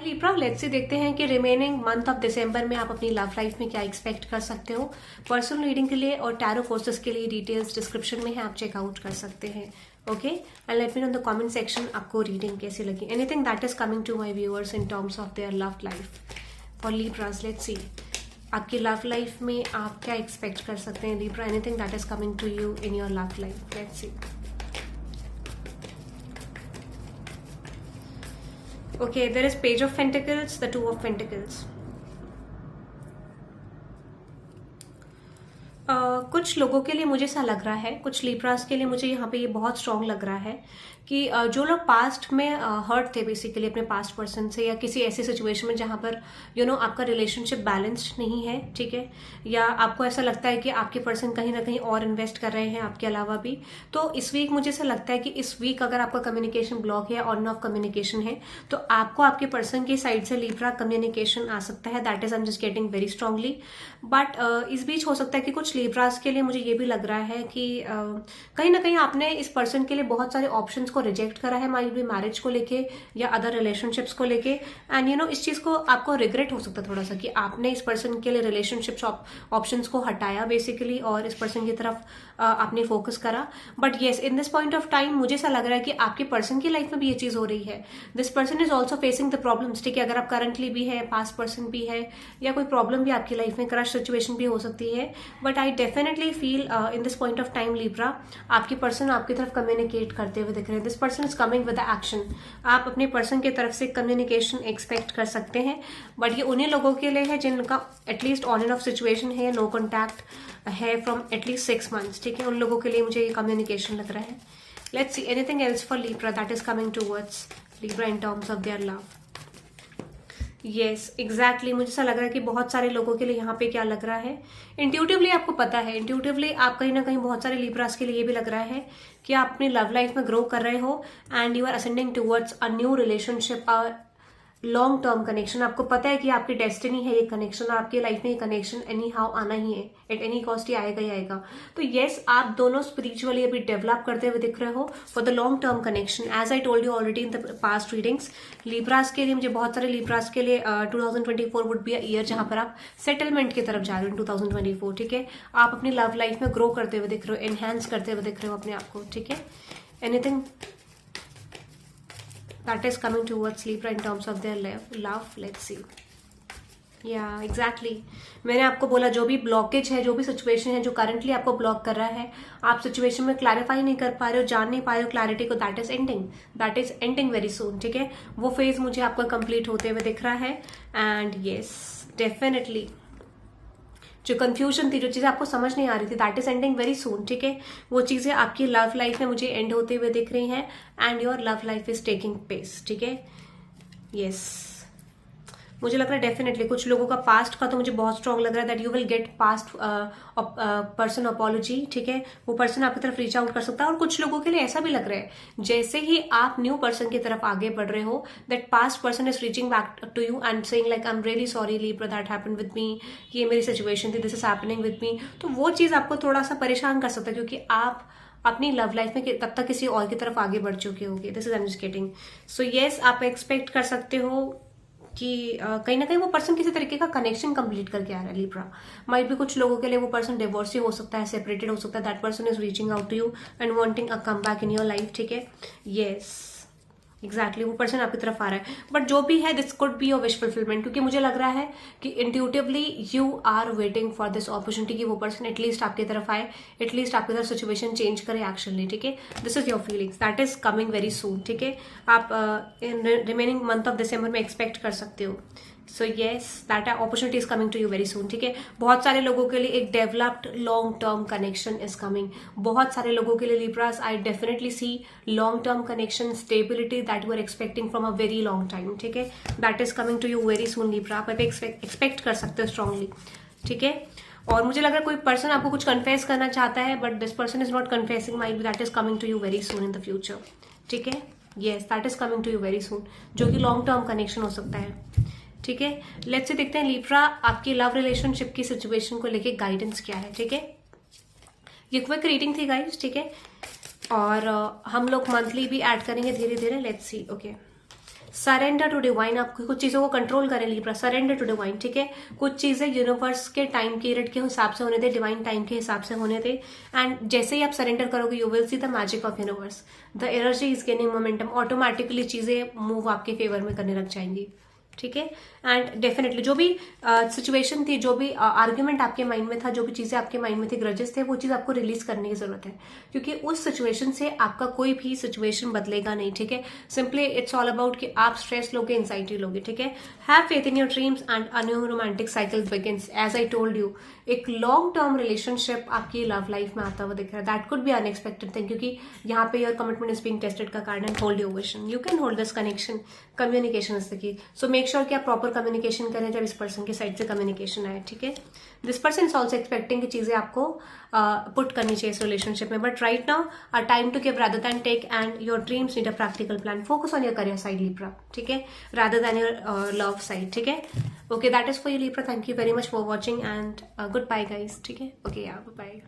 Libra, let's say देखते हैं कि रिमेनिंग मंथ ऑफ दिसंबर में आप अपनी लव लाइफ में क्या एक्सपेक्ट कर सकते हो। पर्सनल रीडिंग के लिए और टैरो कोर्सेज के लिए डिटेल्स डिस्क्रिप्शन में है, आप चेकआउट कर सकते हैं। Okay, and let me know in the comment section आपको रीडिंग कैसी लगी। Anything that is coming to my viewers in terms of their love life for Libras. Let's see आपकी लव लाइफ में आप क्या एक्सपेक्ट कर सकते हैं Libra. Anything that is coming to you in your love life. Let's see. Okay, there is Page of Pentacles, the Two of Pentacles. कुछ लोगों के लिए मुझे ऐसा लग रहा है, कुछ लिब्रास के लिए मुझे यहाँ पे ये बहुत स्ट्रांग लग रहा है कि जो लोग पास्ट में हर्ट थे बेसिकली अपने पास्ट पर्सन से, या किसी ऐसी सिचुएशन में जहाँ पर आपका रिलेशनशिप बैलेंस्ड नहीं है, ठीक है, या आपको ऐसा लगता है कि आपके पर्सन कहीं ना कहीं और इन्वेस्ट कर रहे हैं आपके अलावा भी, तो इस वीक मुझे ऐसा लगता है कि इस वीक अगर आपका कम्युनिकेशन ब्लॉक है, ऑन ऑफ कम्युनिकेशन है, तो आपको आपके पर्सन की साइड से लिब्रा कम्युनिकेशन आ सकता है। That is I am just getting very strongly. But इस बीच हो सकता है कि कुछ लिब्रास के लिए मुझे ये भी लग रहा है कि कहीं ना कहीं आपने इस पर्सन के लिए बहुत सारे ऑप्शंस को रिजेक्ट करा है, माइट भी मैरिज को लेके या अदर रिलेशनशिप्स को लेके। एंड इस चीज को आपको रिग्रेट हो सकता है थोड़ा सा कि आपने इस पर्सन के लिए रिलेशनशिप ऑप्शंस को हटाया बेसिकली और इस पर्सन की तरफ आपने फोकस करा। But yes, in this point of time मुझे ऐसा लग रहा है कि आपके पर्सन की लाइफ में भी ये चीज हो रही है। This person is also facing the problems, ठीक है। अगर आप करंटली भी है, पास्ट पर्सन भी है, या कोई प्रॉब्लम भी आपकी लाइफ में, क्रश सिचुएशन भी हो सकती है। But I definitely feel in this point of time Libra, आपकी पर्सन आपकी तरफ कम्युनिकेट करते हुए दिख रहे हैं। This person is coming with action. आप अपने पर्सन की तरफ से कम्युनिकेशन एक्सपेक्ट कर सकते हैं। बट ये उन्हीं लोगों के लिए है जिनका at least on end of situation है, नो कॉन्टैक्ट है फ्रॉम एटलीस्ट 6 months, ठीक है। उन लोगों के लिए मुझे ये कम्युनिकेशन लग रहा है। Let's see anything else for Libra that is coming towards Libra in terms of their love. Yes, exactly, मुझे ऐसा लग रहा है कि बहुत सारे लोगों के लिए यहाँ पे क्या लग रहा है, इंट्यूटिवली आपको पता है, इंट्यूटिवली आप कहीं ना कहीं बहुत सारे लिब्रास के लिए ये भी लग रहा है कि आप अपनी लव लाइफ में ग्रो कर रहे हो and you are ascending towards a new relationship, a long term connection. आपको पता है कि आपकी डेस्टिनी है ये कनेक्शन, और आपकी लाइफ में ये कनेक्शन एनी हाउ आना ही है, एट एनी कॉस्ट ही आएगा ही आएगा। तो येस, आप दोनों स्पिरिचुअली अभी डेवलप करते हुए दिख रहे हो for the long term connection. As I told you already in the past readings, Libras के लिए, मुझे बहुत सारे लिब्रास के लिए 2024 वुड बी अ ईयर जहां पर आप सेटलमेंट की तरफ जा रहे हो इन 2024, ठीक है। आप अपनी लव लाइफ में ग्रो करते हुए दिख रहे हो, एनहांस करते हुए दिख रहे हो अपने आप को, ठीक है। Anything that is coming towards Libra in terms of their love. Let's see. Yeah, exactly. मैंने आपको बोला जो भी ब्लॉकेज है, जो भी सिचुएशन है जो करंटली आपको ब्लॉक कर रहा है, आप सिचुएशन में क्लैरिफाई नहीं कर पा रहे हो, जान नहीं पा रहे हो क्लैरिटी को, that is ending very soon, ठीक है। वो फेज मुझे आपको कंप्लीट होते हुए दिख रहा है। एंड येस, डेफिनेटली जो कंफ्यूजन थी, जो चीजें आपको समझ नहीं आ रही थी, that is ending very soon, ठीक है। वो चीजें आपकी लव लाइफ में मुझे एंड होते हुए दिख रही हैं and your love life is taking pace, ठीक है। यस, मुझे लग रहा है डेफिनेटली कुछ लोगों का पास्ट का तो मुझे बहुत स्ट्रांग लग रहा है that you will get past person apology, ठीक है। वो पर्सन आपकी तरफ रीच आउट कर सकता है। और कुछ लोगों के लिए ऐसा भी लग रहा है जैसे ही आप न्यू पर्सन की तरफ आगे बढ़ रहे हो, that past person is reaching back to you and saying like I am really sorry Libra, that happened with me, ये मेरी सिचुएशन थी, this is happening with me. तो वो चीज आपको थोड़ा सा परेशान कर सकता है क्योंकि आप अपनी लव लाइफ में तब तक किसी और की तरफ आगे बढ़ चुके होगे। This is I am just getting. So yes, आप एक्सपेक्ट कर सकते हो कि कहीं ना कहीं वो पर्सन किसी तरीके का कनेक्शन कंप्लीट करके आ रहा है लिब्रा। माइट भी कुछ लोगों के लिए वो पर्सन डिवोर्सी हो सकता है, सेपरेटेड हो सकता है, that person is reaching out to you and wanting a come back in your life, ठीक है। यस, एग्जैक्टली, वो पर्सन आपकी तरफ आ रहा है। बट जो भी है, this could be your wish fulfilment, क्योंकि मुझे लग रहा है कि intuitively you are waiting for this opportunity कि वो पर्सन एटलीस्ट आपकी तरफ आए, एटलीस्ट आपकी तरफ सिचुएशन चेंज करे एक्चुअली, ठीक है। This is your feelings, that is coming very soon, ठीक है। आप in remaining month of December में एक्सपेक्ट कर सकते हो। So yes, that opportunity is coming to you very soon, ठीक है। बहुत सारे लोगों के लिए एक developed long term connection is coming. बहुत सारे लोगों के लिए Libras, I definitely see long term connection, stability that you are expecting from a very long time, ठीक है। That is coming to you very soon Libra. आप expect कर सकते हो स्ट्रांगली, ठीक है। और मुझे लग रहा है कोई पर्सन आपको कुछ कन्फेस करना चाहता है, but this person is not confessing, might be that is coming to you very soon in the future, ठीक है। Yes, that is coming to you very soon, जो कि लॉन्ग टर्म कनेक्शन हो सकता है, ठीक है। लेट्स से देखते हैं लिब्रा आपकी लव रिलेशनशिप की सिचुएशन को लेके गाइडेंस क्या है, ठीक है। ये क्विक रीडिंग थी गाइस, ठीक है। और हम लोग मंथली भी ऐड करेंगे धीरे धीरे। Let's see, okay. Surrender to divine, आप कुछ चीजों को कंट्रोल करें लिब्रा, सरेंडर टू डिवाइन, ठीक है। कुछ चीजें यूनिवर्स के टाइम पीरियड के हिसाब से होने थे, डिवाइन टाइम के हिसाब से होने थे, एंड जैसे ही आप सरेंडर करोगे you will see the magic of universe, the energy is gaining momentum, automatically चीजें मूव आपके फेवर में करने लग जाएंगी, ठीक है। एंड डेफिनेटली जो भी सिचुएशन थी, जो भी आर्ग्यूमेंट आपके माइंड में था, जो भी चीजें आपके माइंड में थी, ग्रजेस थे, वो चीज आपको रिलीज करने की जरूरत है, क्योंकि उस सिचुएशन से आपका कोई भी सिचुएशन बदलेगा नहीं, ठीक है। सिंपली इट्स ऑल अबाउट कि आप स्ट्रेस लोगे, एंजाइटी लोगे, ठीक है। Have faith in your dreams and a new romantic cycle begins. As I told you, एक लॉन्ग टर्म रिलेशनशिप आपकी लव लाइफ में आता हुआ दिख रहा है, that could be unexpected thing, क्योंकि यहाँ पे your commitment is being tested का कारण है। Hold your vision, you can hold this connection, communication is the key, so make sure कि आप प्रॉपर कम्युनिकेशन करें जब इस पर्सन की साइड से कम्युनिकेशन आए, ठीक है। This person is also expecting कि चीजें आपको पुट करनी चाहिए इस रिलेशनशिप में, but right now a time to give rather than take, and your dreams need a practical plan, focus on your career side Libra, ठीक है, rather than your love side, ठीक है। Okay, that is for you Libra, thank you very much for watching and good bye guys, ठीक है। Okay, या bye.